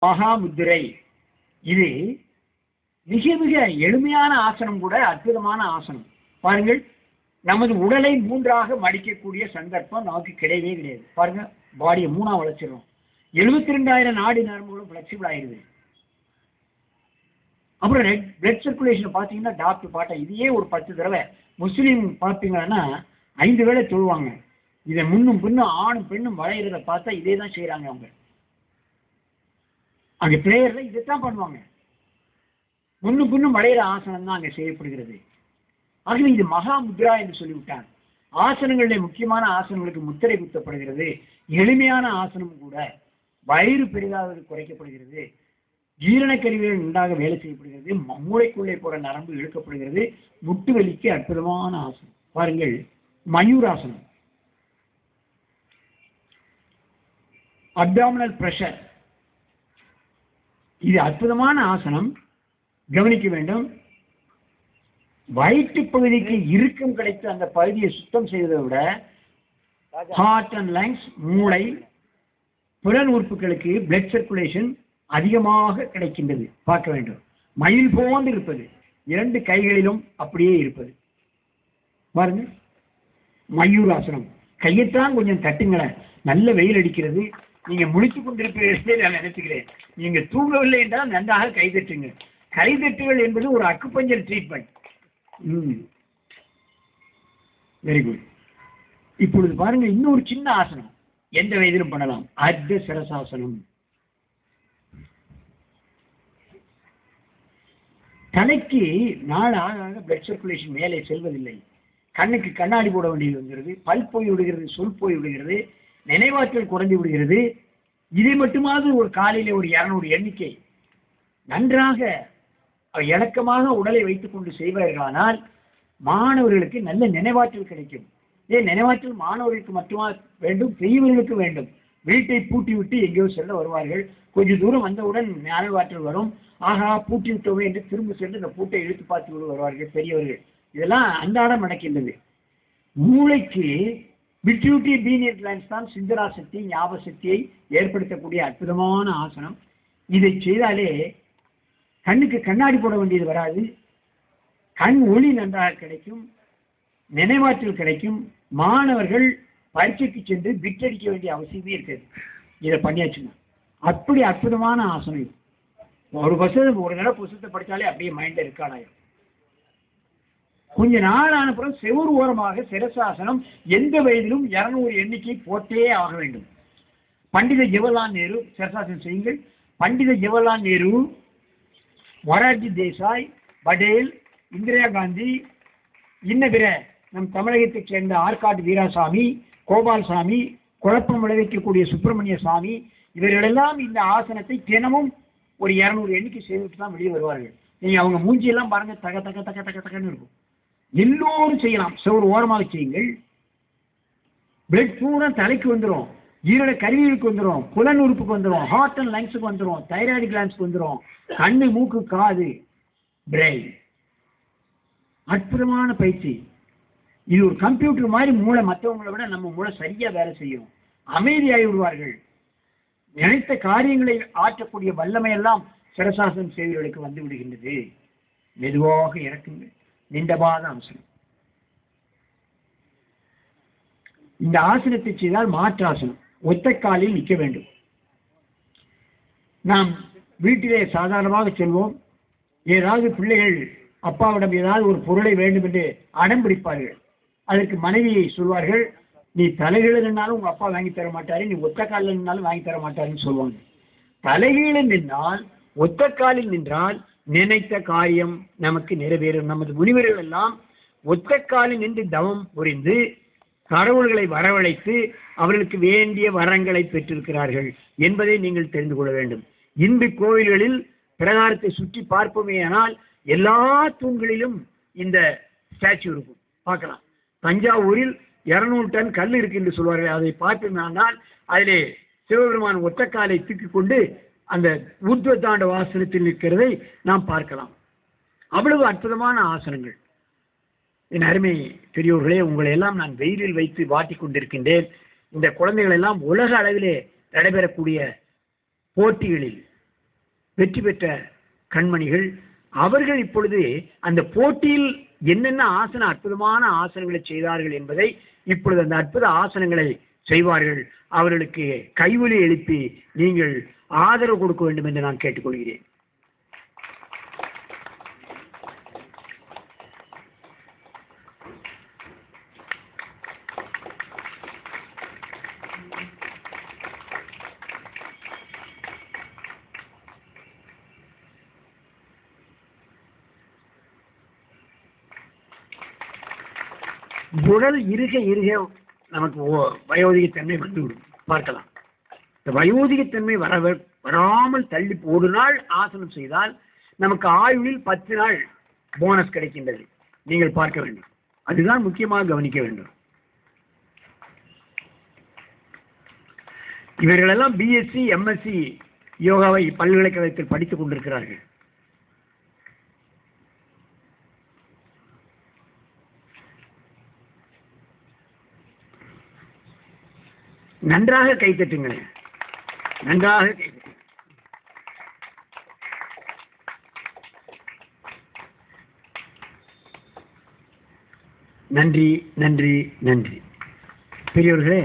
மகாமுத்திரை. இது மிக மிக எளிமையான ஆசனம் கூட, அற்புதமான ஆசனம். பாருங்கள், நமது உடலை மூன்றாக மடிக்கக்கூடிய சந்தர்ப்பம் நமக்கு கிடையவே கிடையாது. பாருங்க, பாடியை மூணா வளைச்சிடும். 72,000 நாடி நரம்புகளும் ஃபிளெக்சிபிள் ஆயிடுது. அப்புறம் பிளட் சர்க்குலேஷன் பார்த்தீங்கன்னா டாக்டர் பாட்டா இதையே ஒரு 10 தடவை முஸ்லீம் பார்த்தீங்கன்னா 5 வேளை தொழுவாங்க. இதை முன்னும் பின்னும் ஆணும் பெண்ணும் வளையிறத பார்த்தா இதே தான் செய்யறாங்க. அவங்க அங்க பிரேயர்ல இதைத்தான் பண்ணுவாங்க. முன்னும் பின்னும் வளையிற ஆசனம் தான் அங்க செய்யப்படுகிறது. ஆகவே இது மகாமுத்ரா என்று சொல்லிவிட்டார். ஆசனங்களிலே முக்கியமான ஆசனங்களுக்கு முத்திரை குத்தப்படுகிறது. எளிமையான ஆசனம் கூட. வயிறு பெரிதாவது குறைக்கப்படுகிறது. ஜீரணக்கருவிகள் நன்றாக வேலை செய்யப்படுகிறது. மூளைக்குள்ளே போற நரம்பு இழுக்கப்படுகிறது. முட்டு வலிக்கு அற்புதமான ஆசனம். பாருங்கள், மயூராசனம். Abdominal pressure. இது அற்புதமான ஆசனம். கவனிக்க வேண்டும். வயிற்று பகுதிக்கு இறுக்கம் கிடைத்து அந்த பகுதியை சுத்தம் செய்வதை விட ஹார்ட் அண்ட் லங்ஸ், மூளை, புலன் உறுப்புகளுக்கு பிளட் சர்க்குலேஷன் அதிகமாக கிடைக்கின்றது. பார்க்க வேண்டும். மயில் போன்று இருப்பது, 2 கைகளிலும் அப்படியே இருப்பது. பாருங்க, மயூராசனம். கையைத்தான் கொஞ்சம் தட்டுங்களேன். நல்ல வெயில் அடிக்கிறது, நீங்க முடித்துக் கொண்டிருப்பீர்கள் நான் நினைச்சுக்கிறேன். நீங்க தூங்கவில்லை என்றால் நன்றாக கைதட்டுங்க. கைதட்டுகள் என்பது ஒரு அக்குபஞ்சர் ட்ரீட்மெண்ட். Very good. இப்பொழுது பாருங்க, இன்னொரு சின்ன ஆசனம். எந்த வயதிலும் பண்ணலாம். அர்த்த சிரசாசனம். தலைக்கு நாள் ஆக பிளட் சர்க்குலேஷன் மேலே செல்வதில்லை. கண்ணுக்கு கண்ணாடி போட வேண்டியது வந்துகிறது. பல் போய் விடுகிறது, சொல் போய் விடுகிறது, நினைவாற்றல் குறைந்து விடுகிறது. இதை மட்டுமாவது ஒரு காலையில ஒரு 200 எண்ணிக்கை நன்றாக இலக்கமாக உடலை வைத்துக் கொண்டு செய்வார்களானால் மாணவர்களுக்கு நல்ல நினைவாற்றல் கிடைக்கும். நினைவாற்றல் மாணவர்களுக்கு மட்டுமா வேண்டும், பெரியவர்களுக்கு வேண்டும். வீட்டை பூட்டி விட்டு எங்கேயோ செல்ல வருவார்கள். கொஞ்சம் தூரம் வந்தவுடன் நினைவாற்றல் வரும். ஆகா, பூட்டி விட்டோமே என்று திரும்ப சென்று இந்த பூட்டை இழுத்து பார்த்து விட்டு வருவார்கள் பெரியவர்கள். இதெல்லாம் அன்றாடம் நடக்கின்றது. மூளைக்கு பிட்யூட்டி பீனியர் கிளான்ஸ் தான் சிந்தரா சக்தி, ஞாபக சக்தியை ஏற்படுத்தக்கூடிய அற்புதமான ஆசனம். இதை செய்தாலே கண்ணுக்கு கண்ணாடி போட வேண்டியது வராது. கண் ஒளி நன்றாக கிடைக்கும், நினைவாற்றல் கிடைக்கும். மாணவர்கள் பரீட்சைக்கு சென்று பிட் அடிக்க வேண்டிய அவசியமே இருக்காது. இதை பண்ணியாச்சுன்னா அப்படி அற்புதமான ஆசனம் இது. ஒரு தடவை புத்தகத்தை படித்தாலே அப்படியே மைண்ட்ல இருக்கானாயிரும். கொஞ்ச நாள் ஆனப்புறம் செவ்வறு ஓரமாக சிரசாசனம் எந்த வயதிலும் 200 எண்ணிக்கை போட்டே ஆக வேண்டும். பண்டித ஜவஹர்லால் நேரு சிரசாசனம் செய்யுங்கள். பண்டித ஜவஹர்லால் நேரு, மொரார்ஜி தேசாய், படேல், இந்திரா காந்தி, இன்ன பிற நம் தமிழகத்தைச் சேர்ந்த ஆற்காடு வீராசாமி, கோபால்சாமி, குழப்பம் விளைவிக்கக்கூடிய சுப்பிரமணிய சாமி, இவர்களெல்லாம் இந்த ஆசனத்தை தினமும் ஒரு 200 எண்ணிக்கை செய்துட்டு தான் வெளியே வருவார்கள். நீங்க அவங்க மூஞ்சியெல்லாம் பாருங்க, தக தக தக தக தகன்னு இருக்கும். எல்லோரும் செய்யலாம். ஒரு ஓரமாக செய்யுங்கள். பிளட் பூரா தலைக்கு வந்துடும், ஈரோட கருவிகளுக்கு வந்துடும், புலன் உறுப்புக்கு வந்துடும், ஹார்ட் அண்ட் லங்ஸுக்கு வந்துடும், தைராய்டு கிளான்ஸ்க்கு வந்துடும், கண்ணு, மூக்கு, காது, பிரெயின். அற்புதமான பயிற்சி. இது ஒரு கம்ப்யூட்டர் மாதிரி மூளை மற்றவங்களை விட நம்ம மூளை சரியா வேலை செய்யும். அமைதியாகி விடுவார்கள். நினைத்த காரியங்களை ஆற்றக்கூடிய வல்லமையெல்லாம் சிரசாசனம் செய்வர்களுக்கு வந்து விடுகின்றது. மெதுவாக இறக்குங்கள். நீண்டபாத ஆசனம். இந்த ஆசனத்தை செய்தால் மாற்றாசனம். ஒத்த காலில் நிற்க வேண்டும். நாம் வீட்டிலே சாதாரணமாக செல்வோம். ஏதாவது பிள்ளைகள் அப்பாவிடம் ஏதாவது ஒரு பொருளை வேண்டும் என்று அடம் பிடிப்பார்கள். அதற்கு மனைவியை சொல்வார்கள், நீ தலைகீழ நின்னாலும் உங்க அப்பா வாங்கி தர மாட்டாரு, நீ ஒத்த காலில் நின்னாலும் வாங்கி தர மாட்டாருன்னு சொல்லுவாங்க. தலைகீழ நின்றால், ஒத்த காலில் நின்றால் நினைத்த காரியம் நமக்கு நிறைவேறும். நமது முனிவர்கள் எல்லாம் ஒத்த காலில் நின்று தவம் புரிந்து கடவுள்களை வரவழைத்து அவர்களுக்கு வேண்டிய வரங்களை பெற்றிருக்கிறார்கள் என்பதை நீங்கள் தெரிந்து கொள்ள வேண்டும். இந்து கோவில்களில் பிரகாரத்தை சுற்றி பார்ப்போமேயானால் எல்லா தூண்களிலும் இந்த ஸ்டாச்சு இருக்கும், பார்க்கலாம். தஞ்சாவூரில் 200 டன் கல் இருக்கு என்று சொல்வார்கள். அதை பார்த்தோம்னால் அதிலே சிவபெருமான் ஒத்தக்காலை தூக்கி கொண்டு அந்த ஊர்த்வ தாண்டவ ஆசனத்தில் நிற்கிறதை நாம் பார்க்கலாம். அவ்வளவு அற்புதமான ஆசனங்கள். என் அருமை பெரியோர்களே, உங்களை எல்லாம் நான் வெயிலில் வைத்து வாட்டிக் கொண்டிருக்கின்றேன். இந்த குழந்தைகள் எல்லாம் உலக அளவிலே நடைபெறக்கூடிய போட்டிகளில் வெற்றி பெற்ற கண்மணிகள். அவர்கள் இப்பொழுது அந்த போட்டியில் என்னென்ன அற்புதமான ஆசனங்களை செய்தார்கள் என்பதை இப்பொழுது அந்த அற்புத ஆசனங்களை செய்வார்கள். அவர்களுக்கு கைவலி எழுப்பி நீங்கள் ஆதரவு கொடுக்க வேண்டும் என்று நான் கேட்டுக்கொள்கிறேன். உடல் இருக இருக நமக்கு வயோதிகத்தன்மை வந்துவிடும். பார்க்கலாம். இந்த வயோதிகத்தன்மை வராமல் தள்ளி ஒரு நாள் ஆசனம் செய்தால் நமக்கு ஆயுளில் 10 நாள் போனஸ் கிடைக்கின்றது. நீங்கள் பார்க்க வேண்டும். அதுதான் முக்கியமாக கவனிக்க வேண்டும். இவர்களெல்லாம் பிஎஸ்சி எம்எஸ்சி யோகாவை பல்கலைக்கழகத்தில் படித்துக் கொண்டிருக்கிறார்கள். நன்றாக கைத்தட்டுங்களேன். நன்றாக கைத்தட்டு. நன்றி நன்றி நன்றி. பெரியவர்களே,